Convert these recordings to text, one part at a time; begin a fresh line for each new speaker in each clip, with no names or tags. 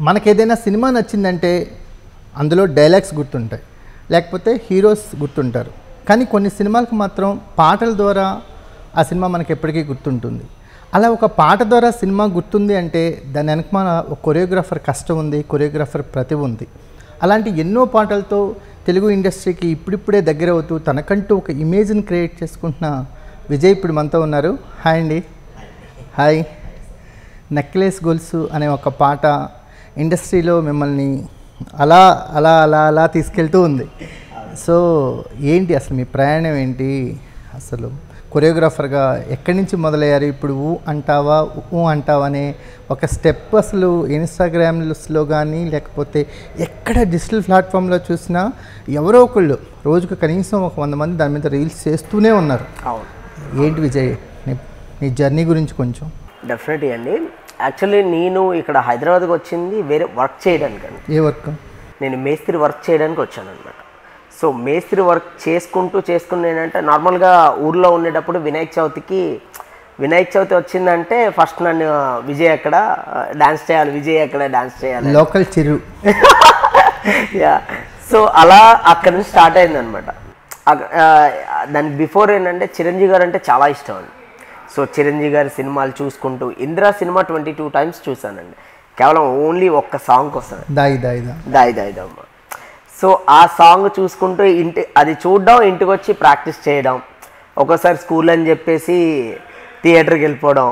మనకేదైనా సినిమా నచ్చిందంటే అందులో డైలాగ్స్ గుర్తుంటాయి, లేకపోతే హీరోస్ గుర్తుంటారు. కానీ కొన్ని సినిమాలకు మాత్రం పాటల ద్వారా ఆ సినిమా మనకి ఎప్పటికీ గుర్తుంటుంది. అలా ఒక పాట ద్వారా సినిమా గుర్తుంది అంటే దాని వెనక మన ఒక కొరియోగ్రాఫర్ కష్టం ఉంది, కొరియోగ్రాఫర్ ప్రతిభ ఉంది. అలాంటి ఎన్నో పాటలతో తెలుగు ఇండస్ట్రీకి ఇప్పుడిప్పుడే దగ్గర అవుతూ తనకంటూ ఒక ఇమేజ్ని క్రియేట్ చేసుకుంటున్న విజయ్ ఇప్పుడు మనతో ఉన్నారు. హాయ్ అండి. హాయ్. నెక్లెస్ గొలుసు అనే ఒక పాట ఇండస్ట్రీలో మిమ్మల్ని అలా అలా అలా అలా తీసుకెళ్తూ ఉంది. సో ఏంటి అసలు మీ ప్రయాణం ఏంటి? అసలు కొరియోగ్రాఫర్గా ఎక్కడి నుంచి మొదలయ్యారు? ఇప్పుడు ఊ అంటావా ఊ అంటావా అనే ఒక స్టెప్ అసలు ఇన్స్టాగ్రామ్స్లో కానీ లేకపోతే ఎక్కడ డిజిటల్ ప్లాట్ఫామ్లో చూసినా ఎవరో ఒకళ్ళు రోజుకు కనీసం ఒక 100 మంది దాని మీద రీల్స్ చేస్తూనే ఉన్నారు. ఏంటి విజయ్ నీ జర్నీ గురించి కొంచెం?
డెఫినెట్లీ అండి. యాక్చువల్లీ నేను ఇక్కడ హైదరాబాద్కి వచ్చింది వేరే వర్క్ చేయడానికి.
ఏ వర్క్? నేను
మేస్త్రి వర్క్ చేయడానికి వచ్చాను అనమాట. సో మేస్త్రి వర్క్ చేసుకుంటూ ఏంటంటే నార్మల్గా ఊర్లో ఉండేటప్పుడు వినాయక చవితి వచ్చిందంటే ఫస్ట్ నన్ను విజయ్ ఎక్కడ డాన్స్ చేయాలి, విజయ్ ఎక్కడ డాన్స్ చేయాలి,
లోకల్ చిరు.
యా. సో అలా అక్కడ నుంచి స్టార్ట్ అయింది అనమాట. దానికి బిఫోర్ ఏంటంటే చిరంజీవి గారు అంటే చాలా ఇష్టం అండి. సో చిరంజీవి గారి సినిమాలు చూసుకుంటూ ఇందిరా సినిమా 22 times చూసానండి. కేవలం ఓన్లీ ఒక్క సాంగ్ కోసం, దాయి దాయిదమ్మ. సో ఆ సాంగ్ చూసుకుంటూ అది చూడడం, ఇంటికి వచ్చి ప్రాక్టీస్ చేయడం, ఒక్కోసారి స్కూల్ అని చెప్పేసి థియేటర్కి వెళ్ళిపోవడం.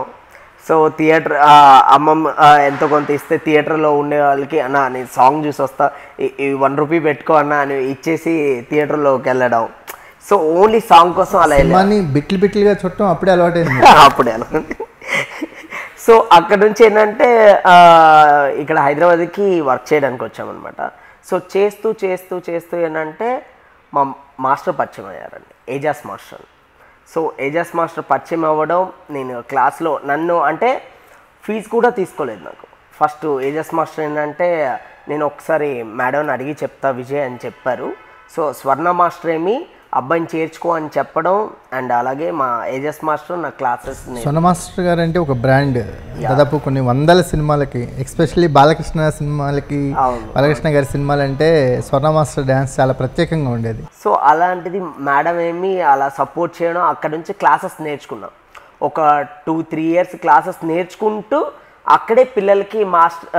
సో థియేటర్ అమ్మమ్మ ఎంతో కొంత ఇస్తే థియేటర్లో ఉండే వాళ్ళకి అన్న నేను సాంగ్ చూసి వస్తా, ఈ 1 రూపీ పెట్టుకో అన్న అని ఇచ్చేసి థియేటర్లోకి వెళ్ళడం. సో ఓన్లీ సాంగ్ కోసం అలా
బిట్లుగా చుట్టం అప్పుడే అలవాటైంది.
సో అక్కడ నుంచి ఏంటంటే ఇక్కడ హైదరాబాద్కి వర్క్ చేయడానికి వచ్చామన్నమాట. సో చేస్తూ ఏంటంటే మా మాస్టర్ పరిచయం అయ్యారండి, Ajaz master. So Ajaz master పరిచయం అవ్వడం, నేను క్లాస్లో నన్ను అంటే ఫీజు కూడా తీసుకోలేదు నాకు. ఫస్ట్ ఏజాస్ మాస్టర్ ఏంటంటే నేను ఒకసారి మేడంని అడిగి చెప్తా విజయ్ అని చెప్పారు. సో స్వర్ణ మాస్టర్ ఏమి అబ్బాయిని చేర్చుకో అని చెప్పడం, అండ్ అలాగే మా ఏజస్ మాస్టర్ నా క్లాసెస్.
స్వర్ణ మాస్టర్ గారు అంటే ఒక బ్రాండ్, దాదాపు కొన్ని 100 సినిమాలకి, ఎస్పెషల్లీ బాలకృష్ణ సినిమాలకి, బాలకృష్ణ గారి సినిమాలు అంటే స్వర్ణ మాస్టర్ డ్యాన్స్ చాలా ప్రత్యేకంగా ఉండేది.
సో అలాంటిది మేడం ఏమి అలా సపోర్ట్ చేయడం, అక్కడ నుంచి క్లాసెస్ నేర్చుకున్నాం. ఒక 2-3 years క్లాసెస్ నేర్చుకుంటూ అక్కడే పిల్లలకి మాస్టర్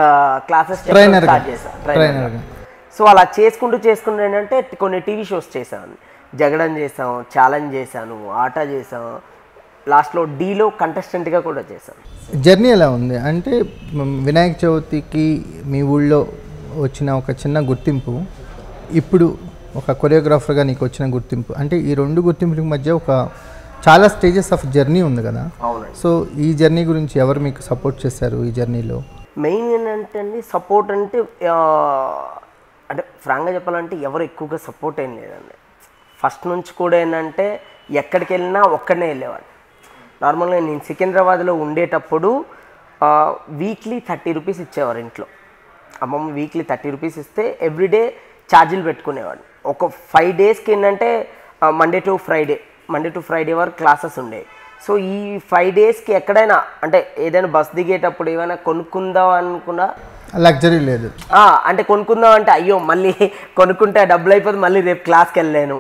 క్లాసెస్ స్టార్ట్ చేశాను. సో అలా చేసుకుంటూ ఏంటంటే కొన్ని టీవీ షోస్ చేశాను. జగడం చేసాం, ఛాలెంజ్ చేశాను, ఆట చేసాం, లాస్ట్లో డీలో కంటెస్టెంట్గా కూడా చేశాను.
జర్నీ ఎలా ఉంది అంటే వినాయక చవితికి మీ ఊళ్ళో వచ్చిన ఒక చిన్న గుర్తింపు, ఇప్పుడు ఒక కొరియోగ్రాఫర్గా నీకు వచ్చిన గుర్తింపు, అంటే ఈ 2 గుర్తింపుల మధ్య ఒక చాలా స్టేజెస్ ఆఫ్ జర్నీ ఉంది కదా. సో ఈ జర్నీ గురించి ఎవరు మీకు సపోర్ట్ చేశారు ఈ జర్నీలో?
మెయిన్ ఏంటంటే అండి సపోర్ట్ అంటే ఫ్రాంక్గా చెప్పాలంటే ఎవరు ఎక్కువగా సపోర్ట్ ఏం లేదండి. ఫస్ట్ నుంచి కూడా ఏంటంటే ఎక్కడికి వెళ్ళినా ఒక్కడనే వెళ్ళేవాడు. నార్మల్గా నేను సికింద్రాబాద్లో ఉండేటప్పుడు వీక్లీ 30 rupees ఇచ్చేవారు ఇంట్లో. అమ్మమ్మ వీక్లీ 30 rupees ఇస్తే ఎవ్రీడే ఛార్జీలు పెట్టుకునేవాడు. ఒక 5 daysకి ఏంటంటే మండే టు ఫ్రైడే వరకు క్లాసెస్ ఉండేవి. సో ఈ 5 daysకి ఎక్కడైనా అంటే ఏదైనా బస్ దిగేటప్పుడు ఏమైనా కొనుక్కుందాం అనుకున్నా
లగ్జరీ లేదు.
అంటే కొనుక్కుందాం అంటే అయ్యో మళ్ళీ కొనుక్కుంటే డబ్బులు అయిపోతే మళ్ళీ రేపు క్లాస్కి వెళ్ళలేను.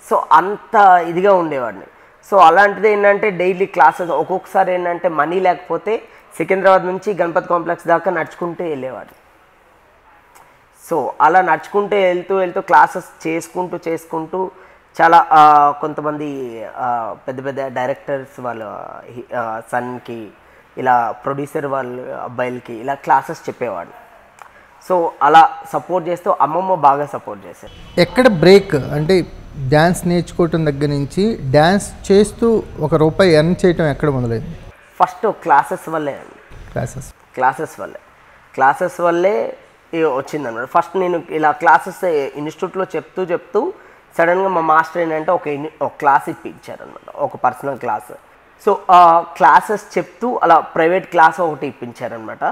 సో అంత ఇదిగా ఉండేవాడిని. సో అలాంటిది ఏంటంటే డైలీ క్లాసెస్, ఒక్కొక్కసారి ఏంటంటే మనీ లేకపోతే సికింద్రాబాద్ నుంచి గణపతి కాంప్లెక్స్ దాకా నడుచుకుంటూ వెళ్ళేవాడిని. సో అలా నడుచుకుంటూ వెళ్తూ క్లాసెస్ చేసుకుంటూ చాలా కొంతమంది పెద్ద డైరెక్టర్స్ వాళ్ళ సన్కి, ఇలా ప్రొడ్యూసర్ వాళ్ళ అబ్బాయిలకి ఇలా క్లాసెస్ చెప్పేవాడు. సో అలా సపోర్ట్ చేస్తూ అమ్మమ్మ బాగా సపోర్ట్ చేశారు.
ఎక్కడ బ్రేక్ అంటే డ్యాన్స్ నేర్చుకోవటం దగ్గర నుంచి డ్యాన్స్ చేస్తూ ₹1 ఎర్న్ చేయటం ఎక్కడ మొదలైంది?
ఫస్ట్ క్లాసెస్ వల్లే అండి. క్లాసెస్ వల్లే వచ్చిందన్నమాట. ఫస్ట్ నేను ఇలా క్లాసెస్ ఇన్స్టిట్యూట్లో చెప్తూ సడన్గా మా మాస్టర్ ఏంటంటే ఒక క్లాస్ ఇప్పించారనమాట, ఒక పర్సనల్ క్లాస్. సో ఆ క్లాసెస్ చెప్తూ అలా ప్రైవేట్ క్లాస్ ఒకటి ఇప్పించారనమాట.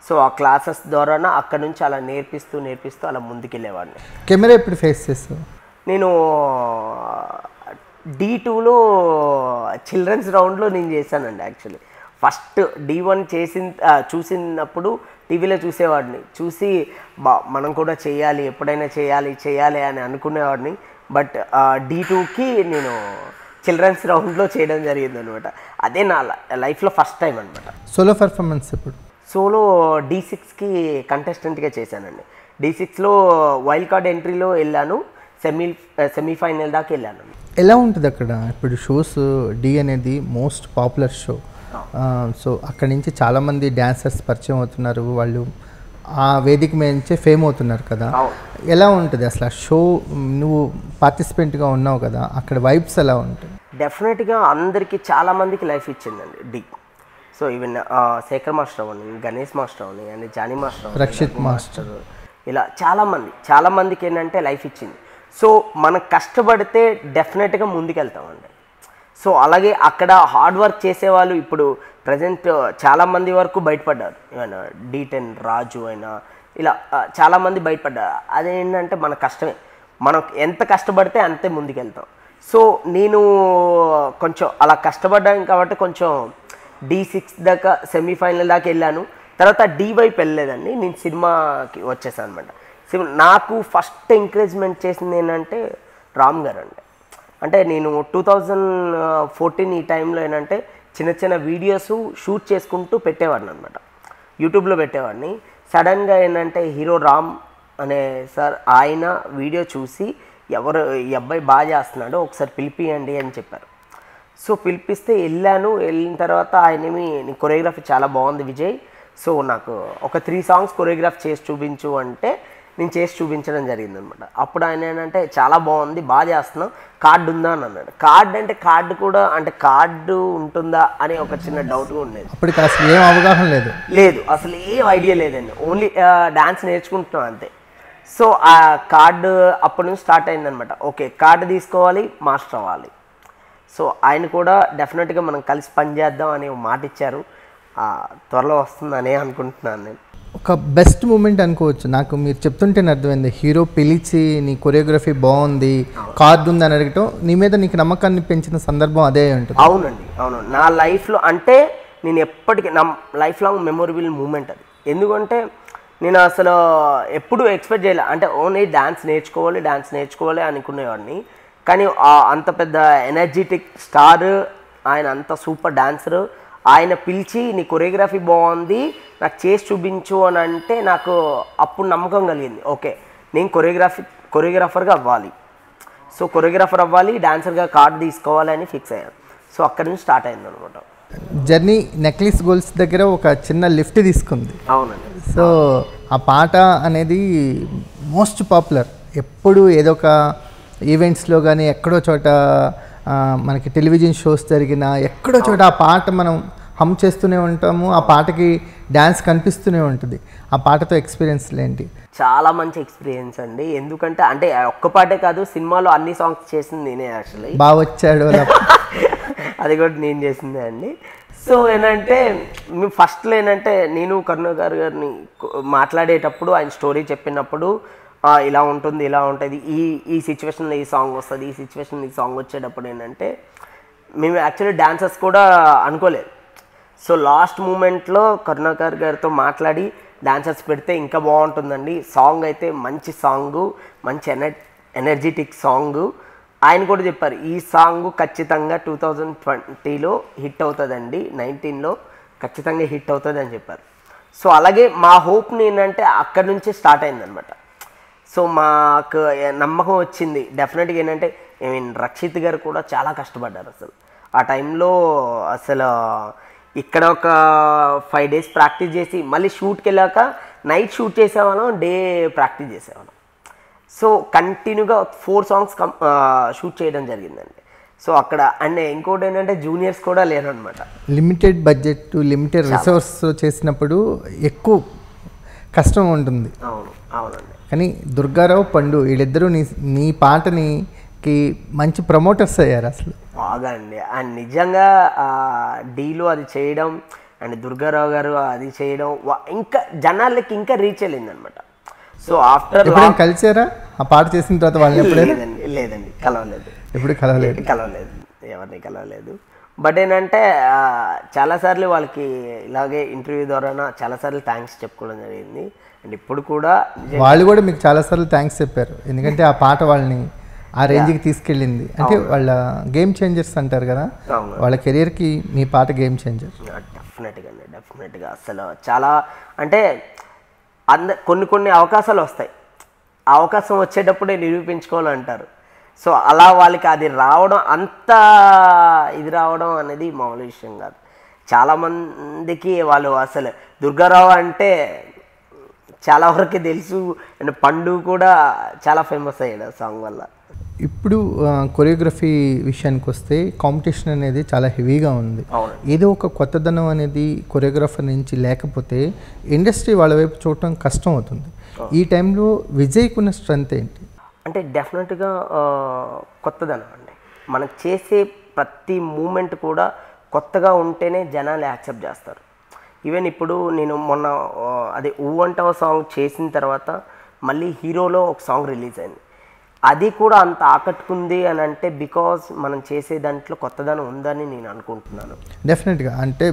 సో ఆ క్లాసెస్ ద్వారా అక్కడ నుంచి అలా నేర్పిస్తూ అలా ముందుకెళ్ళేవాడిని.
కెమెరా ఎప్పుడు ఫేస్ చేస్తావు?
నేను D2లో చిల్డ్రన్స్ రౌండ్లో నేను చేశానండి. యాక్చువల్లీ ఫస్ట్ D1 చూసినప్పుడు టీవీలో చూసేవాడిని, చూసి మనం కూడా చేయాలి, ఎప్పుడైనా చేయాలి అని అనుకునేవాడిని. బట్ D2కి నేను చిల్డ్రన్స్ రౌండ్లో చేయడం జరిగింది అనమాట. అదే నా లైఫ్లో ఫస్ట్ టైం అనమాట.
సోలో పర్ఫార్మెన్స్ ఇప్పుడు
సోలో D6కి కంటెస్టెంట్గా చేశానండి. D6లో వైల్డ్ కార్డ్ ఎంట్రీలో వెళ్ళాను, సెమీఫైనల్ దాకా వెళ్ళాను.
ఎలా ఉంటుంది అక్కడ ఇప్పుడు షోస్? డి అనేది మోస్ట్ పాపులర్ షో. సో అక్కడి నుంచి చాలామంది డ్యాన్సర్స్ పరిచయం అవుతున్నారు, వాళ్ళు ఆ వేదిక మీద నుంచే ఫేమ్ అవుతున్నారు కదా. ఎలా ఉంటుంది అసలు ఆ షో? నువ్వు పార్టిసిపెంట్గా ఉన్నావు కదా, అక్కడ వైబ్స్ ఎలా ఉంటుంది?
డెఫినెట్గా అందరికీ చాలామందికి లైఫ్ ఇచ్చిందండి డి. సో ఈవెన్ శేఖర్ మాస్టర్ అవని, గణేష్ మాస్టర్ అవని, and Jani master,
Rakshit master,
ఇలా చాలామందికి ఏంటంటే లైఫ్ ఇచ్చింది. సో మనం కష్టపడితే డెఫినెట్గా ముందుకెళ్తామండి. సో అలాగే అక్కడ హార్డ్ వర్క్ చేసేవాళ్ళు ఇప్పుడు ప్రజెంట్ చాలామంది వరకు బయటపడ్డారు. ఏమైనా D10 రాజు అయినా ఇలా చాలామంది బయటపడ్డారు. అదేంటంటే మన కష్టమే, మనం ఎంత కష్టపడితే అంతే ముందుకెళ్తాం. సో నేను కొంచెం అలా కష్టపడ్డాను కాబట్టి కొంచెం D6 దాకా సెమీఫైనల్ దాకా వెళ్ళాను. తర్వాత D వైపు వెళ్ళలేదండి, నేను సినిమాకి వచ్చేసాను అనమాట. నాకు ఫస్ట్ ఎంకరేజ్మెంట్ చేసింది ఏంటంటే రామ్ గారు అండి. అంటే నేను 2014 ఈ టైంలో ఏంటంటే చిన్న వీడియోస్ షూట్ చేసుకుంటూ పెట్టేవాడిని అనమాట, యూట్యూబ్లో పెట్టేవాడిని. సడన్గా ఏంటంటే హీరో రామ్ అనే సార్ ఆయన వీడియో చూసి ఈ అబ్బాయి బాగా చేస్తున్నాడు, ఒకసారి పిలిపియండి అని చెప్పారు. సో పిలిపిస్తే వెళ్ళిన తర్వాత ఆయనేమి నీ కొరియోగ్రఫీ చాలా బాగుంది విజయ్, సో నాకు ఒక 3 సాంగ్స్ కొరియోగ్రాఫ్ చేసి చూపించు అంటే నేను చేసి చూపించడం జరిగింది అనమాట. అప్పుడు ఆయన ఏంటంటే చాలా బాగుంది, బాగా చేస్తున్నావు, కార్డు ఉందా అని అన్నాడు. కార్డు ఉంటుందా అని ఒక చిన్న డౌట్గా ఉండేది.
అప్పటికి అసలు ఏం అవగాహన లేదు,
అసలు ఏం ఐడియా లేదండి, ఓన్లీ డాన్స్ నేర్చుకుంటున్నాం అంతే. సో ఆ కార్డు అప్పటి నుంచి స్టార్ట్ అయిందనమాట. ఓకే, కార్డు తీసుకోవాలి, మాస్టర్ అవ్వాలి. సో ఆయన కూడా డెఫినెట్గా మనం కలిసి పనిచేద్దాం అని మాట ఇచ్చారు. త్వరలో వస్తుందని అనుకుంటున్నాను నేను.
ఒక బెస్ట్ మూమెంట్ అనుకోవచ్చు. నాకు మీరు చెప్తుంటేనే అర్థమైంది, హీరో పిలిచి నీ కొరియోగ్రఫీ బాగుంది, కార్డు ఉంది అని అడగటం నీ మీద నీకు నమ్మకాన్ని పెంచిన సందర్భం అదే ఉంటుంది.
అవునండి, అవును. నా లైఫ్లో అంటే నేను ఎప్పటికీ నా లైఫ్ లాంగ్ మెమొరబుల్ మూమెంట్ అది. ఎందుకంటే నేను అసలు ఎప్పుడు ఎక్స్పెక్ట్ చేయలే, అంటే ఓన్లీ డాన్స్ నేర్చుకోవాలి అనుకునేవాడిని. కానీ అంత పెద్ద ఎనర్జెటిక్ స్టార్ ఆయన, అంత సూపర్ డాన్సరు, ఆయన పిలిచి నీ కొరియోగ్రఫీ బాగుంది, నాకు చేసి చూపించు అని అంటే నాకు అప్పుడు నమ్మకం కలిగింది. ఓకే, నేను కొరియోగ్రాఫర్గా అవ్వాలి, సో కొరియోగ్రాఫర్ అవ్వాలి, డాన్సర్గా కార్డు తీసుకోవాలి అని ఫిక్స్ అయ్యాను. సో అక్కడి నుంచి స్టార్ట్ అయింది అనమాట
జర్నీ. నెక్లెస్ గోల్స్ దగ్గర ఒక చిన్న లిఫ్ట్ తీసుకుంది.
అవునండి.
సో ఆ పాట అనేది మోస్ట్ పాపులర్. ఎప్పుడు ఏదో ఒక ఈవెంట్స్లో కానీ ఎక్కడో చోట మనకి టెలివిజన్ షోస్ జరిగిన ఎక్కడో చోట ఆ పాట మనం హమ్ చేస్తూనే ఉంటాము, ఆ పాటకి డ్యాన్స్ కనిపిస్తూనే ఉంటుంది. ఆ పాటతో ఎక్స్పీరియన్స్లు ఏంటి?
చాలా మంచి ఎక్స్పీరియన్స్ అండి. ఎందుకంటే అంటే ఒక్క పాటే కాదు, సినిమాలో అన్ని సాంగ్స్ చేసింది నేనే. యాక్చువల్లీ
బాగా వచ్చాడు
అది కూడా నేను చేసిందే అండి. సో ఏంటంటే మేము ఫస్ట్లో ఏంటంటే నేను కరుణాకర్ గారిని మాట్లాడేటప్పుడు ఆయన స్టోరీ చెప్పినప్పుడు ఇలా ఉంటుంది ఈ సిచ్యువేషన్లో ఈ సాంగ్ వస్తుంది, ఈ సిచ్యువేషన్లో ఈ సాంగ్ వచ్చేటప్పుడు ఏంటంటే మేము యాక్చువల్లీ డాన్సర్స్ కూడా అనుకోలేదు. సో లాస్ట్ మూమెంట్లో కరుణాకర్ గారితో మాట్లాడి డాన్సర్స్ పెడితే ఇంకా బాగుంటుందండి, సాంగ్ అయితే మంచి సాంగు, మంచి ఎనర్జెటిక్ సాంగు. ఆయన కూడా చెప్పారు ఈ సాంగ్ ఖచ్చితంగా 2020లో హిట్ అవుతుందండి, 19లో ఖచ్చితంగా హిట్ అవుతుంది అని చెప్పారు. సో అలాగే మా హోప్ని ఏంటంటే అక్కడి నుంచే స్టార్ట్ అయిందనమాట. సో మాకు నమ్మకం వచ్చింది డెఫినెట్గా. ఏంటంటే రక్షిత్ గారు కూడా చాలా కష్టపడ్డారు అసలు ఆ టైంలో. అసలు ఇక్కడ ఒక 5 days ప్రాక్టీస్ చేసి మళ్ళీ షూట్కి వెళ్ళాక నైట్ షూట్ చేసేవాళ్ళం, డే ప్రాక్టీస్ చేసేవాళ్ళం. సో కంటిన్యూగా 4 songs షూట్ చేయడం జరిగిందండి. సో అక్కడ అండ్ ఇంకోటి ఏంటంటే జూనియర్స్ కూడా లేరు అనమాట.
లిమిటెడ్ బడ్జెట్, లిమిటెడ్ రిసోర్స్ చేసినప్పుడు ఎక్కువ కష్టం ఉంటుంది.
అవునండి.
కానీ దుర్గారావు, పండు వీళ్ళిద్దరూ నీ పాటనికి మంచి ప్రమోటర్స్ అయ్యారు అసలు.
బాగా అండి. అండ్ నిజంగా డీలో అది చేయడం అండ్ దుర్గారావు గారు అది చేయడం ఇంకా జనాలకి ఇంకా రీచ్ వెళ్ళిందనమాట. సో ఆఫ్టర్
కలిసారా ఆ పాట చేసిన తర్వాత వాళ్ళని?
లేదండి, కలవలేదు.
ఎప్పుడు కలవలేదు,
ఎవరిని కలవలేదు. బట్ ఏంటంటే చాలాసార్లు వాళ్ళకి ఇలాగే ఇంటర్వ్యూ ద్వారా చాలాసార్లు థ్యాంక్స్ చెప్పుకోవడం జరిగింది. అండ్ ఇప్పుడు కూడా
వాళ్ళు కూడా మీకు చాలాసార్లు థ్యాంక్స్ చెప్పారు, ఎందుకంటే ఆ పాట వాళ్ళని ఆ రేంజ్కి తీసుకెళ్ళింది. అంటే వాళ్ళ గేమ్ చేంజర్స్ అంటారు కదా, వాళ్ళ కెరియర్కి మీ పాట గేమ్ చేంజర్.
డెఫినెట్గా అసలు చాలా అంటే కొన్ని అవకాశాలు వస్తాయి, ఆ అవకాశం వచ్చేటప్పుడే నిరూపించుకోవాలంటారు. సో అలా వాళ్ళకి అది రావడం, అంత ఇది రావడం అనేది మామూలు విషయం కాదు. చాలామందికి వాళ్ళు అసలు దుర్గారావు అంటే చాలా వరకు తెలుసు, అండ్ పండు కూడా చాలా ఫేమస్ అయ్యాడు ఆ సాంగ్ వల్ల.
ఇప్పుడు కొరియోగ్రఫీ విషయానికి వస్తే కాంపిటీషన్ అనేది చాలా హెవీగా ఉంది. ఏదో ఒక కొత్తదనం అనేది కొరియోగ్రాఫర్ నుంచి లేకపోతే ఇండస్ట్రీ వాళ్ళ వైపు చూడటం కష్టం అవుతుంది. ఈ టైంలో విజయ్కున్న స్ట్రెంత్ ఏంటి?
అంటే డెఫినెట్గా కొత్తదనం అండి. మనం చేసే ప్రతి మూమెంట్ కూడా కొత్తగా ఉంటేనే జనాలు యాక్సెప్ట్ చేస్తారు. ఈవెన్ ఇప్పుడు నేను మొన్న అదే ఊవంటవ సాంగ్ చేసిన తర్వాత మళ్ళీ హీరోలో ఒక సాంగ్ రిలీజ్ అయింది. అది కూడా అంత ఆకట్టుకుంది అని అంటే బికాజ్ మనం చేసే దాంట్లో కొత్తదనం ఉందని నేను అనుకుంటున్నాను.
డెఫినెట్గా అంటే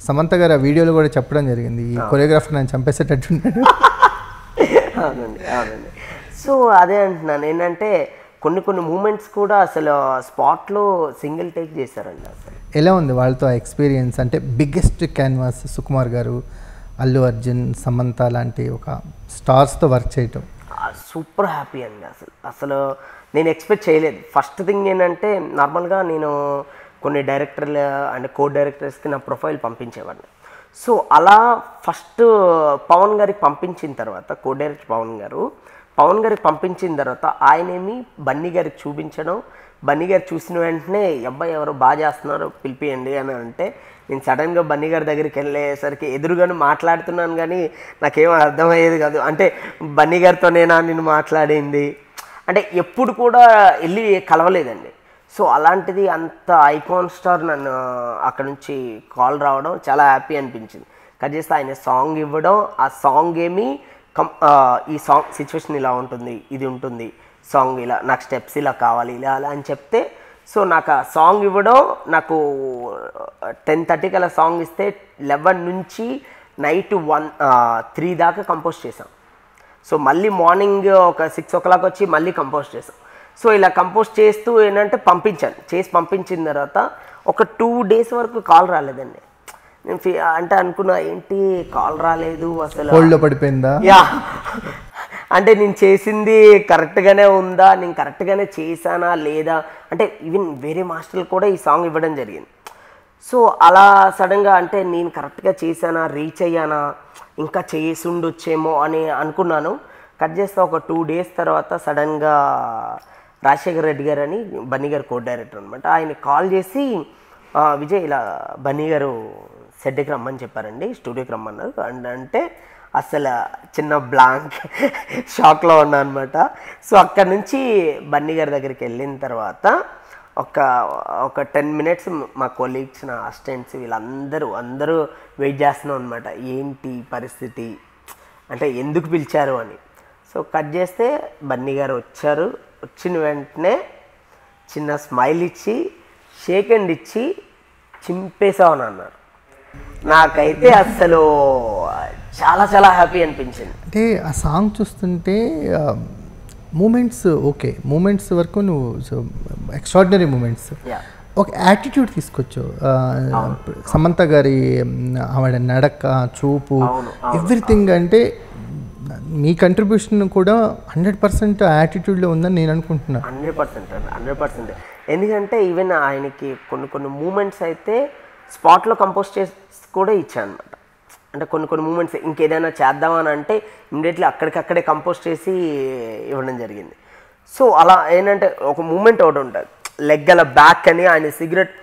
సమంత గారు ఆ వీడియోలో కూడా చెప్పడం జరిగింది, ఈ కొరియోగ్రాఫర్ నేను చంపేసేటట్టున్నాడు.
అవునండి. సో అదే అంటున్నాను, ఏంటంటే కొన్ని మూమెంట్స్ కూడా అసలు స్పాట్లో సింగిల్ టేక్ చేశారండి. అసలు
ఎలా ఉంది వాళ్ళతో ఎక్స్పీరియన్స్? అంటే బిగ్గెస్ట్ క్యాన్వాస్ సుకుమార్ గారు, అల్లు అర్జున్, సమంత లాంటి ఒక స్టార్స్తో వర్క్ చేయటం
సూపర్ హ్యాపీ అండి. అసలు నేను ఎక్స్పెక్ట్ చేయలేదు. ఫస్ట్ థింగ్ ఏంటంటే నార్మల్గా నేను కొన్ని డైరెక్టర్లు అండ్ కో డైరెక్టర్స్కి నా ప్రొఫైల్ పంపించేవాడిని. సో అలా ఫస్ట్ పవన్ గారికి పంపించిన తర్వాత, కో డైరెక్టర్ పవన్ గారికి పంపించిన తర్వాత ఆయనేమి బన్నీ గారికి చూపించడం, బన్నీ గారు చూసిన వెంటనే అబ్బాయి ఎవరో బాగా చేస్తున్నారు పిలిపియండి అని అంటే, నేను సడన్గా బన్నీ గారి దగ్గరికి వెళ్ళేసరికి ఎదురుగానే మాట్లాడుతున్నాను కానీ నాకేమో అర్థమయ్యేది కాదు. అంటే బన్నీ గారితో నేను మాట్లాడింది అంటే ఎప్పుడు కూడా వెళ్ళి కలవలేదండి. సో అలాంటిది అంత ఐకాన్ స్టార్ నన్ను అక్కడ నుంచి కాల్ రావడం చాలా హ్యాపీ అనిపించింది. కట్ చేస్తే ఆయన సాంగ్ ఇవ్వడం, ఆ సాంగ్ ఏమి ఈ సాంగ్ సిచ్యువేషన్ ఇలా ఉంటుంది, ఇది ఉంటుంది సాంగ్, ఇలా నాకు స్టెప్స్ ఇలా కావాలి, ఇలా అలా అని చెప్తే, సో నాకు ఆ సాంగ్ ఇవ్వడం, నాకు 10:30కి అలా సాంగ్ ఇస్తే 11 నుంచి నైట్ 3 దాకా కంపోజ్ చేసాం. సో మళ్ళీ మార్నింగ్ ఒక 6 o'clock వచ్చి మళ్ళీ కంపోజ్ చేసాం. సో ఇలా కంపోజ్ చేస్తూ ఏంటంటే పంపించిన తర్వాత ఒక 2 days వరకు కాల్ రాలేదండి. నేను అంటే అనుకున్నా ఏంటి కాల్ రాలేదు అసలు,
హోల్డ్లో పడిపోయిందా?
యా, అంటే నేను చేసింది కరెక్ట్గానే ఉందా, నేను కరెక్ట్గానే చేశానా లేదా, అంటే ఈవెన్ వేరే మాస్టర్లు కూడా ఈ సాంగ్ ఇవ్వడం జరిగింది. సో అలా సడన్గా అంటే నేను కరెక్ట్గా చేశానా, రీచ్ అయ్యానా, ఇంకా చేసి ఉండొచ్చేమో అని అనుకున్నాను. కట్ చేస్తే ఒక 2 days తర్వాత సడన్గా రాజశేఖర్ రెడ్డి గారు అని బన్నీ గారు కో డైరెక్టర్ అనమాట, ఆయన కాల్ చేసి విజయ్ ఇలా బన్నీ గారు సెట్కి రమ్మని చెప్పారండి, స్టూడియోకి రమ్మన్నారు అంటే అసలు చిన్న బ్లాంక్ షాక్లో ఉన్నా అనమాట. సో అక్కడ నుంచి బన్నీ గారి దగ్గరికి వెళ్ళిన తర్వాత ఒక 10 minutes మా కొలీగ్స్, నా అసిస్టెంట్స్ వీళ్ళందరూ వెయిట్ చేస్తున్నాం అనమాట, ఏంటి పరిస్థితి అంటే ఎందుకు పిలిచారు అని. సో కట్ చేస్తే బన్నీ గారు వచ్చారు. వచ్చిన వెంటనే చిన్న స్మైల్ ఇచ్చి షేక్ హ్యాండ్ ఇచ్చి చింపేసామని అన్నారు. నాకైతే అసలు చాలా చాలా హ్యాపీ అనిపించింది.
అంటే ఆ సాంగ్ చూస్తుంటే మూమెంట్స్ ఓకే, మూమెంట్స్ వరకు నువ్వు ఎక్స్ట్రాడినరీ మూమెంట్స్, ఒక యాటిట్యూడ్ తీసుకొచ్చు. సమంత గారి ఆవిడ నడక, చూపు, ఎవ్రీథింగ్, అంటే మీ కంట్రిబ్యూషన్ కూడా 100% యాటిట్యూడ్లో ఉందని నేను అనుకుంటున్నాను.
100%. ఎందుకంటే ఈవెన్ ఆయనకి కొన్ని మూమెంట్స్ అయితే స్పాట్లో కంపోజ్ చేసి కూడా ఇచ్చాను అనమాట. అంటే కొన్ని మూమెంట్స్ ఇంకేదైనా చేద్దామని అంటే ఇమ్మీడియట్లీ అక్కడికక్కడే కంపోజ్ చేసి ఇవ్వడం జరిగింది. సో అలా ఏంటంటే ఒక మూమెంట్ ఒకటి ఉంటుంది, లెగ్ అలా బ్యాక్ అని ఆయన సిగరెట్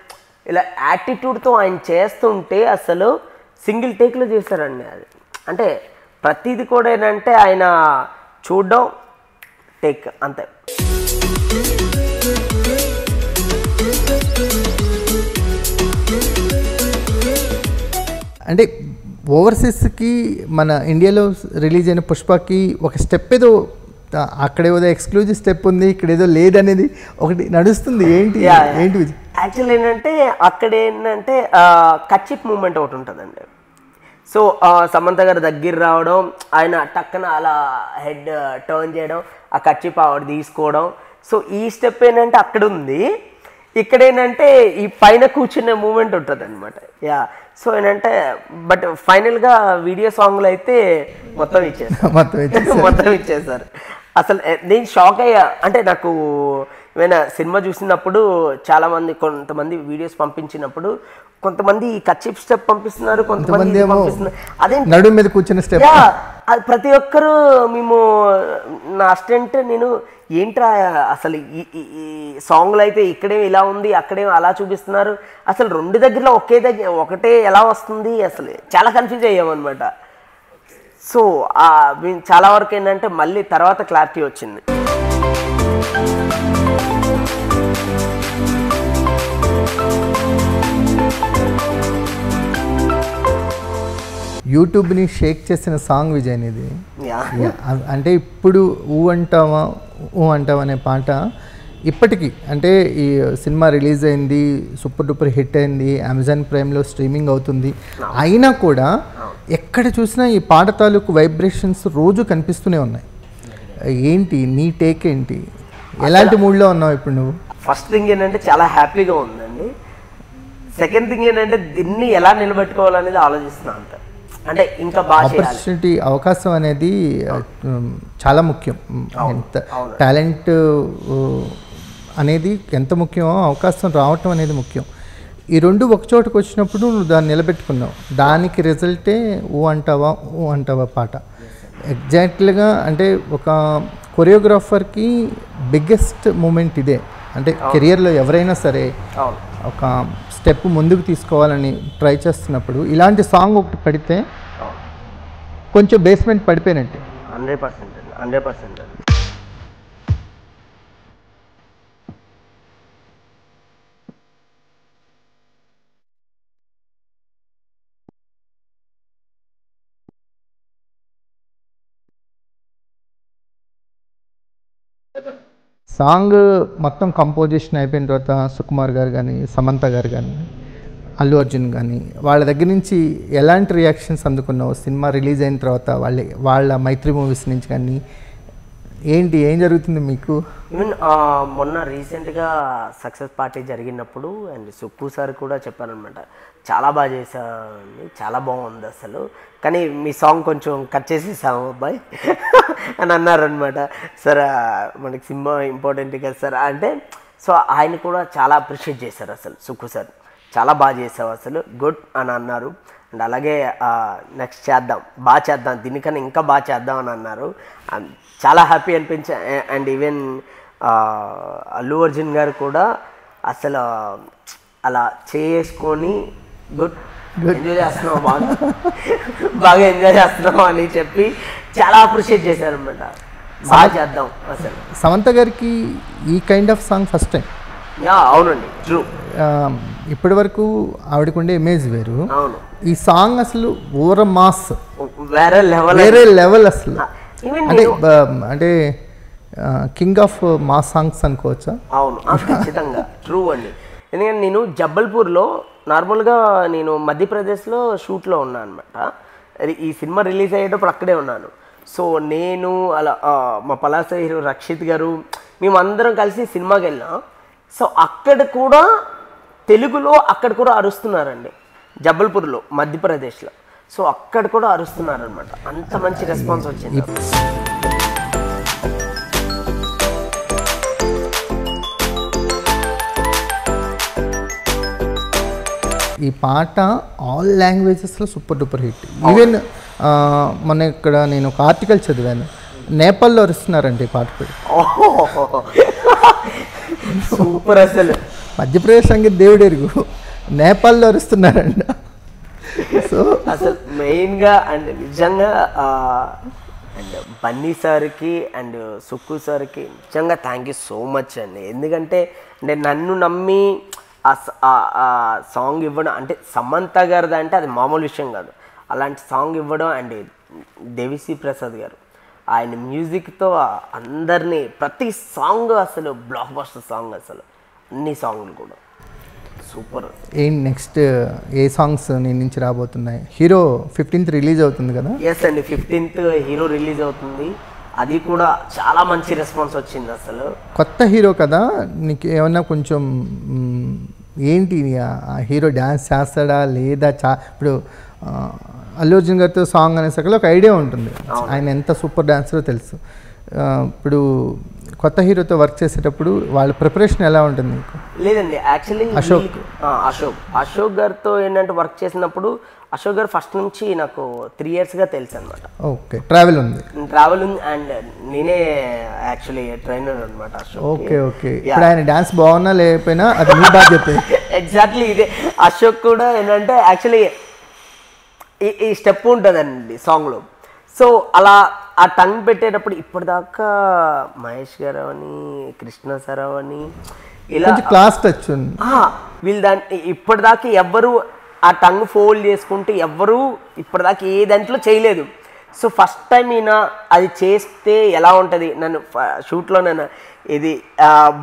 ఇలా యాటిట్యూడ్తో ఆయన చేస్తుంటే అసలు సింగిల్ టేక్లో చేశారండి. అది అంటే ప్రతిదీ కూడా ఏంటంటే ఆయన చూడడం, టేక్, అంతే.
అంటే ఓవర్సీస్కి మన ఇండియాలో రిలీజ్ అయిన పుష్పకి ఒక స్టెప్ ఏదో అక్కడ ఏదో ఎక్స్క్లూజివ్ స్టెప్ ఉంది, ఇక్కడ ఏదో లేదనేది ఒకటి నడుస్తుంది. ఏంటి
యాక్చువల్ ఏంటంటే అక్కడ ఏంటంటే కచ్చిప్ మూమెంట్ ఒకటి ఉంటుందండి. సో సమంత గారు దగ్గర రావడం, ఆయన టక్కన అలా హెడ్ టర్న్ చేయడం, ఆ కచ్చిప్ ఆవిడ తీసుకోవడం. సో ఈ స్టెప్ ఏంటంటే అక్కడ ఉంది, ఇక్కడ ఏంటంటే ఈ పైన కూర్చునే మూమెంట్ ఉంటుంది అనమాట. యా, సో ఏంటంటే బట్ ఫైనల్గా వీడియో సాంగ్లో అయితే మొత్తం ఇచ్చేసారు. అసలు నేను షాక్ అయ్యా. అంటే నాకు ఏమైనా సినిమా చూసినప్పుడు చాలామంది కొంతమంది వీడియోస్ పంపించినప్పుడు కొంతమంది కచ్చిప్ స్టెప్ పంపిస్తున్నారు, కొంతమంది పంపిస్తున్నారు, అదే
నడుము మీద కూర్చున్న స్టెప్.
అది ప్రతి ఒక్కరు మేము నా అసిస్టెంట్ నేను ఏంట్రా అసలు ఈ సాంగ్లో అయితే ఇక్కడేమో ఇలా ఉంది, అక్కడేమో అలా చూపిస్తున్నారు, అసలు రెండు దగ్గరలో ఒకటే ఎలా వస్తుంది, అసలు చాలా కన్ఫ్యూజ్ అయ్యామన్నమాట. సో చాలా వరకు ఏంటంటే మళ్ళీ తర్వాత క్లారిటీ వచ్చింది.
యూట్యూబ్ని షేక్ చేసిన సాంగ్ విజయ్ ఇది. అంటే ఇప్పుడు ఊ అంటావా అనే పాట ఇప్పటికీ అంటే ఈ సినిమా రిలీజ్ అయింది, సూపర్ డూపర్ హిట్ అయింది, అమెజాన్ ప్రైమ్లో స్ట్రీమింగ్ అవుతుంది, అయినా కూడా ఎక్కడ చూసినా ఈ పాట తాలూకు వైబ్రేషన్స్ రోజు కనిపిస్తూనే ఉన్నాయి. ఏంటి నీ టేక్ ఏంటి, ఎలాంటి మూడ్లో ఉన్నావు ఇప్పుడు నువ్వు?
ఫస్ట్ థింగ్ ఏంటంటే చాలా హ్యాపీగా ఉందండి. సెకండ్ థింగ్ ఏంటంటే దీన్ని ఎలా నిలబెట్టుకోవాలనేది ఆలోచిస్తున్నాను. అంత అంటే ఇంకా
ఆపర్చునిటీ, అవకాశం అనేది చాలా ముఖ్యం. ఎంత టాలెంట్ అనేది ఎంత ముఖ్యమో అవకాశం రావటం అనేది ముఖ్యం. ఈ రెండు ఒక చోటుకు వచ్చినప్పుడు నువ్వు దాన్ని నిలబెట్టుకున్నావు, దానికి రిజల్టే ఊ అంటావా పాట. ఎగ్జాక్ట్లీగా అంటే ఒక కొరియోగ్రాఫర్కి బిగ్గెస్ట్ మూమెంట్ ఇదే. అంటే కెరియర్లో ఎవరైనా సరే ఒక స్టెప్ ముందుకు తీసుకోవాలని ట్రై చేస్తున్నప్పుడు ఇలాంటి సాంగ్ ఒకటి పడితే కొంచెం బేస్మెంట్ పడిపోయినట్టే.
100%.
సాంగ్ మొత్తం కంపోజిషన్ అయిపోయిన తర్వాత సుకుమార్ గారు కానీ, సమంత గారు కానీ, అల్లు అర్జున్ కానీ వాళ్ళ దగ్గర నుంచి ఎలాంటి రియాక్షన్స్ అందుకున్నావు? సినిమా రిలీజ్ అయిన తర్వాత వాళ్ళ మైత్రి మూవీస్ నుంచి కానీ ఏం జరుగుతుంది మీకు?
ఈవెన్ మొన్న రీసెంట్గా సక్సెస్ పార్టీ జరిగినప్పుడు అండ్ సుక్కు సార్ కూడా చెప్పారనమాట, చాలా బాగా చేశాను, చాలా బాగుంది అసలు, కానీ మీ సాంగ్ కొంచెం కట్ చేసేసాము అబ్బాయి అని అన్నారనమాట. సార్ మనకి సినిమా ఇంపార్టెంట్ కదా సార్ అంటే, సో ఆయన కూడా చాలా అప్రిషియేట్ చేశారు అసలు సుక్కు సార్, చాలా బాగా చేసావు అసలు, గుడ్ అని అన్నారు. అండ్ అలాగే నెక్స్ట్ బాగా చేద్దాం, దీనికన్నా ఇంకా బాగా చేద్దాం అని అన్నారు. చాలా హ్యాపీ అనిపించా. అండ్ ఈవెన్ అల్లు అర్జున్ గారు కూడా అసలు అలా చేసుకొని గుడ్ ఎంజాయ్ చేస్తున్నావు, బాగా ఎంజాయ్ చేస్తున్నావు అని చెప్పి చాలా అప్రిషియేట్ చేశారనమాట. బాగా చేద్దాం అసలు.
సమంత గారికి ఈ kind of song first time.
అవునండి, ట్రూ.
ఇప్పటి వరకు ఆవిడకుండే ఇమేజ్ వేరు.
అవును,
ఈ సాంగ్ అసలు ఓవర్ మాస్,
వేరే
లెవెల్ అసలు. అంటే కింగ్ ఆఫ్ మాస్ సాంగ్స్ అనుకోవచ్చా?
అవును, ఖచ్చితంగా ట్రూ అండి. ఎందుకంటే నేను జబ్బల్పూర్లో నార్మల్గా నేను మధ్యప్రదేశ్లో షూట్లో ఉన్నాను అనమాట. ఈ సినిమా రిలీజ్ అయ్యేటప్పుడు అక్కడే ఉన్నాను. సో నేను అలా మా పలాస హీరో రక్షిత్ గారు మేమందరం కలిసి సినిమాకి వెళ్ళాం. సో అక్కడ కూడా తెలుగులో అక్కడ కూడా అరుస్తున్నారండి, జబ్బల్పూర్లో మధ్యప్రదేశ్లో. సో అక్కడ కూడా అరుస్తున్నారనమాట, అంత మంచి రెస్పాన్స్ వచ్చింది.
ఈ పాట ఆల్ లాంగ్వేజెస్లో సూపర్ డూపర్ హిట్. ఈవెన్ మొన్న ఇక్కడ నేను ఒక ఆర్టికల్ చదివాను, నేపాల్లో అరుస్తున్నారంటే ఈ పాట పేరు.
సూపర్ అసలు.
మధ్యప్రదేశ్ సంగీత దేవుడెరుగు, నేపాల్లో అరుస్తున్నారంట. సో
అసలు మెయిన్గా అండ్ నిజంగా అండ్ బన్నీ సార్కి అండ్ సుక్కు సార్కి నిజంగా థ్యాంక్ యూ సో మచ్ అండి. ఎందుకంటే అంటే నన్ను నమ్మి ఆ సాంగ్ ఇవ్వడం అంటే సమంత గారిది అంటే అది మామూలు విషయం కాదు. అలాంటి సాంగ్ ఇవ్వడం అండ్ దేవిశ్రీ ప్రసాద్ గారు ఆయన మ్యూజిక్తో అందరినీ ప్రతి సాంగ్ అసలు బ్లాక్ బస్టర్ సాంగ్, అసలు అన్ని సాంగ్లు కూడా సూపర్.
ఏంటి నెక్స్ట్ ఏ సాంగ్స్ నీ నుంచి రాబోతున్నాయి? హీరో 15th రిలీజ్ అవుతుంది కదా?
ఎస్ అండి, 15th హీరో రిలీజ్ అవుతుంది. అది కూడా చాలా మంచి రెస్పాన్స్ వచ్చింది. అసలు
కొత్త హీరో కదా, నీకు ఏమన్నా కొంచెం ఏంటి ఆ హీరో డ్యాన్స్ చేస్తాడా లేదా? ఇప్పుడు అల్లు అర్జున్ గారితో సాంగ్ అనేసరికి ఒక ఐడియా ఉంటుంది, ఆయన ఎంత సూపర్ డాన్సరో తెలుసు. ఇప్పుడు కొత్త హీరోతో వర్క్ చేసేటప్పుడు వాళ్ళ ప్రిపరేషన్ ఎలా ఉంటుంది మీకు?
లేదండి, యాక్చువల్లీ అశోక్ గారితో ఏంటంటే వర్క్ చేసినప్పుడు అశోక్ గారు ఫస్ట్ నుంచి నాకు 3 yearsగా తెలుసు అనమాట.
ఓకే, ట్రావెల్ ఉంది
అండ్ నేనే యాక్చువల్లీ ట్రైనర్ అనమాట అశోక్.
ఓకే. ఇప్పుడు ఆయన డాన్స్ బాగున్నా లేకపోయినా అది మీ బాధ్యత.
ఎగ్జాక్ట్లీ ఇదే. అశోక్ కూడా ఏంటంటే యాక్చువల్లీ ఈ స్టెప్ ఉంటుందండి సాంగ్లో. సో అలా ఆ టంగ్ పెట్టేటప్పుడు ఇప్పటిదాకా మహేష్ గారు అని, కృష్ణ సార్ అని, ఇలా
క్లాస్ టచ్ ఉంది
వీళ్ళు దాన్ని ఇప్పటిదాకా ఎవ్వరు ఆ టంగ్ ఫోల్డ్ చేసుకుంటే ఎవ్వరూ ఇప్పటిదాకా ఏ దాంట్లో చేయలేదు. సో ఫస్ట్ టైం ఈయన అది చేస్తే ఎలా ఉంటుంది, నన్ను షూట్లో నన్ను ఇది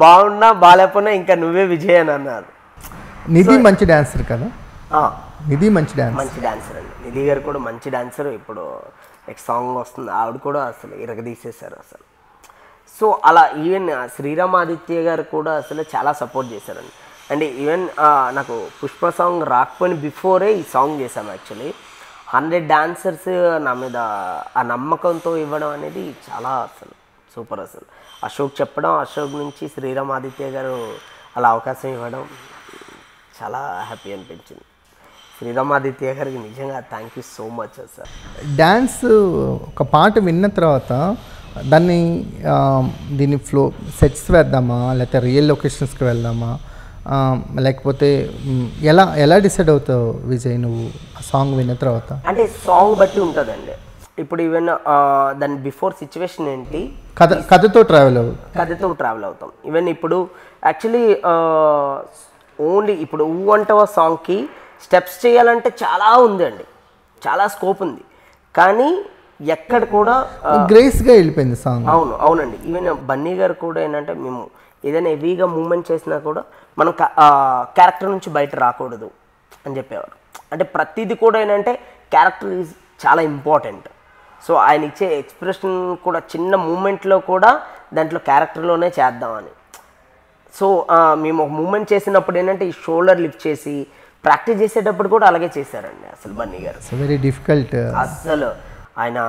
బాగున్నా బాగాలేకపోయినా ఇంకా నువ్వే విజయ్ అని అన్నారు.
నిధి మంచి డాన్సర్ కదా? నిధి మంచి
డాన్సర్ అండి. నిధి గారు కూడా మంచి డాన్సర్. ఇప్పుడు నెక్స్ట్ సాంగ్ వస్తుంది, ఆవిడ కూడా అసలు ఇరగదీసేశారు అసలు. సో అలా ఈవెన్ శ్రీరామ్ ఆదిత్య గారు కూడా అసలు చాలా సపోర్ట్ చేశారండి. అండ్ ఈవెన్ నాకు పుష్ప సాంగ్ రాకపోయిన బిఫోరే ఈ సాంగ్ చేశాను. యాక్చువల్లీ 100 డాన్సర్స్ నా మీద ఆ నమ్మకంతో ఇవ్వడం అనేది చాలా అసలు సూపర్. అసలు అశోక్ చెప్పడం, అశోక్ నుంచి శ్రీరామ్ ఆదిత్య గారు అలా అవకాశం ఇవ్వడం చాలా హ్యాపీ అనిపించింది. శ్రీరామ్ ఆదిత్య గారికి నిజంగా thank you so much sir.
Dance ఒక పాట విన్న తర్వాత దీన్ని ఫ్లో సెట్స్ వేద్దామా, లేకపోతే రియల్ లొకేషన్స్కి వెళ్దామా, లేకపోతే ఎలా డిసైడ్ అవుతావు విజయ్ నువ్వు ఆ సాంగ్ విన్న తర్వాత?
అంటే సాంగ్ బట్టి ఉంటుందండి. ఇప్పుడు ఈవెన్ దాని బిఫోర్ సిచ్యువేషన్ ఏంటి,
కథతో ట్రావెల్
అవుతాం. ఈవెన్ ఇప్పుడు యాక్చువల్లీ ఓన్లీ ఇప్పుడు ఊ అంటవ సాంగ్కి స్టెప్స్ చేయాలంటే చాలా ఉందండి, చాలా స్కోప్ ఉంది. కానీ ఎక్కడ కూడా
గ్రేస్గా వెళ్ళిపోయింది సాంగ్.
అవునండి. ఈవెన్ బన్నీ గారు కూడా ఏంటంటే మేము ఏదైనా హెవీగా మూమెంట్ చేసినా కూడా మనం క్యారెక్టర్ నుంచి బయట రాకూడదు అని చెప్పేవారు. అంటే ప్రతిదీ కూడా ఏంటంటే క్యారెక్టర్ ఈజ్ చాలా ఇంపార్టెంట్. సో ఆయన ఇచ్చే ఎక్స్ప్రెషన్ కూడా చిన్న మూమెంట్లో కూడా దాంట్లో క్యారెక్టర్లోనే చేద్దామని. సో మేము ఒక మూమెంట్ చేసినప్పుడు ఏంటంటే ఈ షోల్డర్ లిఫ్ట్ చేసి ప్రాక్టీస్ చేసేటప్పుడు కూడా అలాగే చేశారండి అసలు బన్నీ గారు.
వెరీ డిఫికల్ట్
అసలు ఆయన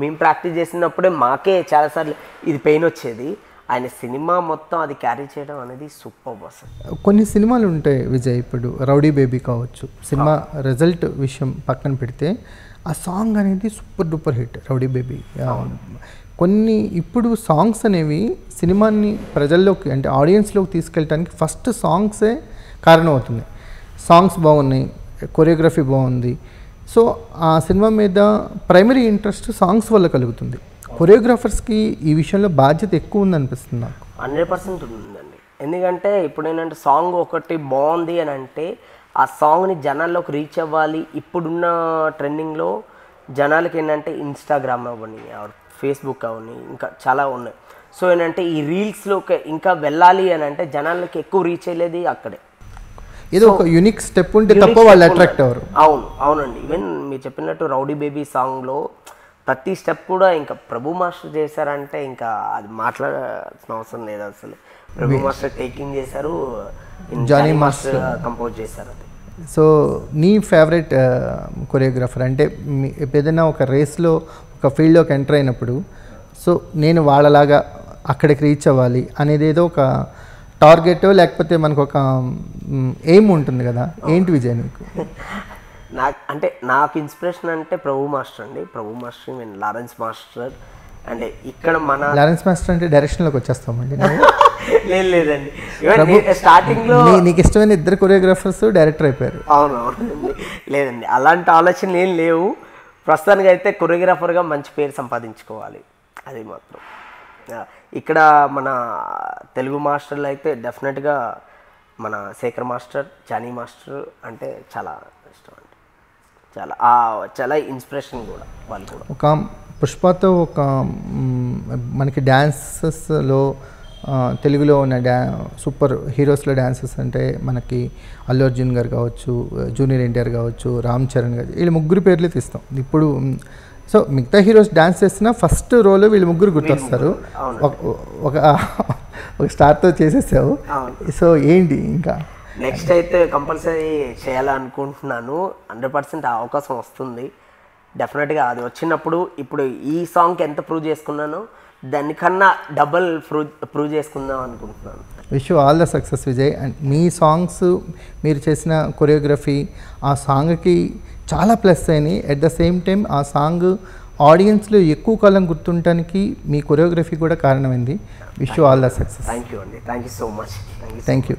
మేము ప్రాక్టీస్ చేసినప్పుడే మాకే చాలాసార్లు ఇది పెయిన్ వచ్చేది. ఆయన సినిమా మొత్తం అది క్యారీ చేయడం అనేది సూపర్ అసలు.
కొన్ని సినిమాలు ఉంటాయి విజయ్, ఇప్పుడు రౌడీ బేబీ కావచ్చు, సినిమా రిజల్ట్ విషయం పక్కన పెడితే ఆ సాంగ్ అనేది super duper hit rowdy baby. కొన్ని ఇప్పుడు సాంగ్స్ అనేవి సినిమాని ప్రజల్లోకి అంటే ఆడియన్స్లోకి తీసుకెళ్ళడానికి ఫస్ట్ సాంగ్సే కారణం అవుతుంది. సాంగ్స్ బాగున్నాయి, కొరియోగ్రఫీ బాగుంది, సో ఆ సినిమా మీద ప్రైమరీ ఇంట్రెస్ట్ సాంగ్స్ వల్ల కలుగుతుంది. కొరియోగ్రాఫర్స్కి ఈ విషయంలో బాధ్యత ఎక్కువ ఉందనిపిస్తుంది నాకు.
100% ఉందండి. ఎందుకంటే ఇప్పుడు ఏంటంటే సాంగ్ ఒకటి బాగుంది అని అంటే ఆ సాంగ్ని జనాల్లోకి రీచ్ అవ్వాలి. ఇప్పుడున్న ట్రెండింగ్లో జనాలకి ఏంటంటే ఇన్స్టాగ్రామ్ అవ్వని, ఫేస్బుక్ అవని, ఇంకా చాలా ఉన్నాయి. సో ఏంటంటే ఈ రీల్స్లోకి ఇంకా వెళ్ళాలి అని అంటే జనాలకి ఎక్కువ రీచ్ అయ్యేది అక్కడే.
ఏదో ఒక యూనిక్ స్టెప్ ఉంటే తప్ప వాళ్ళు అట్రాక్ట్ అవ్వరు.
అవునండి. ఈవెన్ మీరు చెప్పినట్టు రౌడీ బేబీ సాంగ్లో ప్రతి స్టెప్ కూడా ఇంకా ప్రభు మాస్టర్ చేశారంటే ఇంకా అది మాట్లాడాల్సిన అవసరం లేదు అసలు. ప్రభు మాస్టర్ టేకింగ్ చేశారు, జానీ మాస్టర్ కంపోజ్ చేశారు. అది
సో నీ ఫేవరెట్ కొరియోగ్రాఫర్ అంటే ఏదైనా ఒక రేస్లో ఒక ఫీల్డ్లోకి ఎంటర్ అయినప్పుడు సో నేను వాళ్ళలాగా అక్కడికి రీచ్ అవ్వాలి అనేది ఏదో ఒక టార్గెట్ లేకపోతే మనకు ఒక ఎయిమ్ ఉంటుంది కదా, ఏంటి విజయ్ నీకు?
నాకు ఇన్స్పిరేషన్ అంటే ప్రభు మాస్టర్ అండి. ప్రభు మాస్టర్ మీన్ లారెన్స్ మాస్టర్. అంటే ఇక్కడ మన
లారెన్స్ మాస్టర్ అంటే డైరెక్షన్లోకి వచ్చేస్తామండి.
లేదండి, స్టార్టింగ్లో
నీకు ఇష్టమైన 2 కొరియోగ్రాఫర్స్ డైరెక్టర్ అయిపోయారు.
అవునవునండి. లేదండి, అలాంటి ఆలోచనలు ఏం లేవు. ప్రస్తుతానికి అయితే కొరియోగ్రాఫర్గా మంచి పేరు సంపాదించుకోవాలి, అది మాత్రం. ఇక్కడ మన తెలుగు మాస్టర్లు అయితే డెఫినెట్గా మన శేఖర్ మాస్టర్, జానీ మాస్టర్ అంటే చాలా ఇష్టం అండి. చాలా ఇన్స్పిరేషన్ కూడా వాళ్ళు కూడా.
ఒక పుష్పతో ఒక మనకి డ్యాన్సెస్లో తెలుగులో ఉన్న సూపర్ హీరోస్లో డాన్సెస్ అంటే మనకి అల్లు అర్జున్ గారు కావచ్చు, జూనియర్ ఎన్టీఆర్ కావచ్చు, రామ్ చరణ్ గారు, వీళ్ళు ముగ్గురు పేర్లు తీస్తాం ఇప్పుడు. సో మిగతా హీరోస్ డాన్స్ చేస్తున్న ఫస్ట్ రోలో వీళ్ళు ముగ్గురు గుర్తొస్తారు. ఒక స్టార్తో చేసేసావు. సో ఏంటి ఇంకా
నెక్స్ట్ అయితే కంపల్సరీ చేయాలనుకుంటున్నాను. 100% ఆ అవకాశం వస్తుంది డెఫినెట్గా. అది వచ్చినప్పుడు ఇప్పుడు ఈ సాంగ్కి ఎంత ప్రూవ్ చేసుకున్నానో దానికన్నా డబల్ ప్రూవ్ చేసుకుందాం అనుకుంటున్నాను.
Wish you all the success Vijay. And మీ సాంగ్స్, మీరు చేసిన కొరియోగ్రఫీ ఆ సాంగ్కి చాలా ప్లస్ అయినాయి. అట్ ద సేమ్ టైం ఆ సాంగ్ ఆడియన్స్లో ఎక్కువ కాలం గుర్తుండటానికి మీ కొరియోగ్రఫీ కూడా కారణమైంది. Wish you all the success.
Thank you అండి. Thank you so much.
Thank you.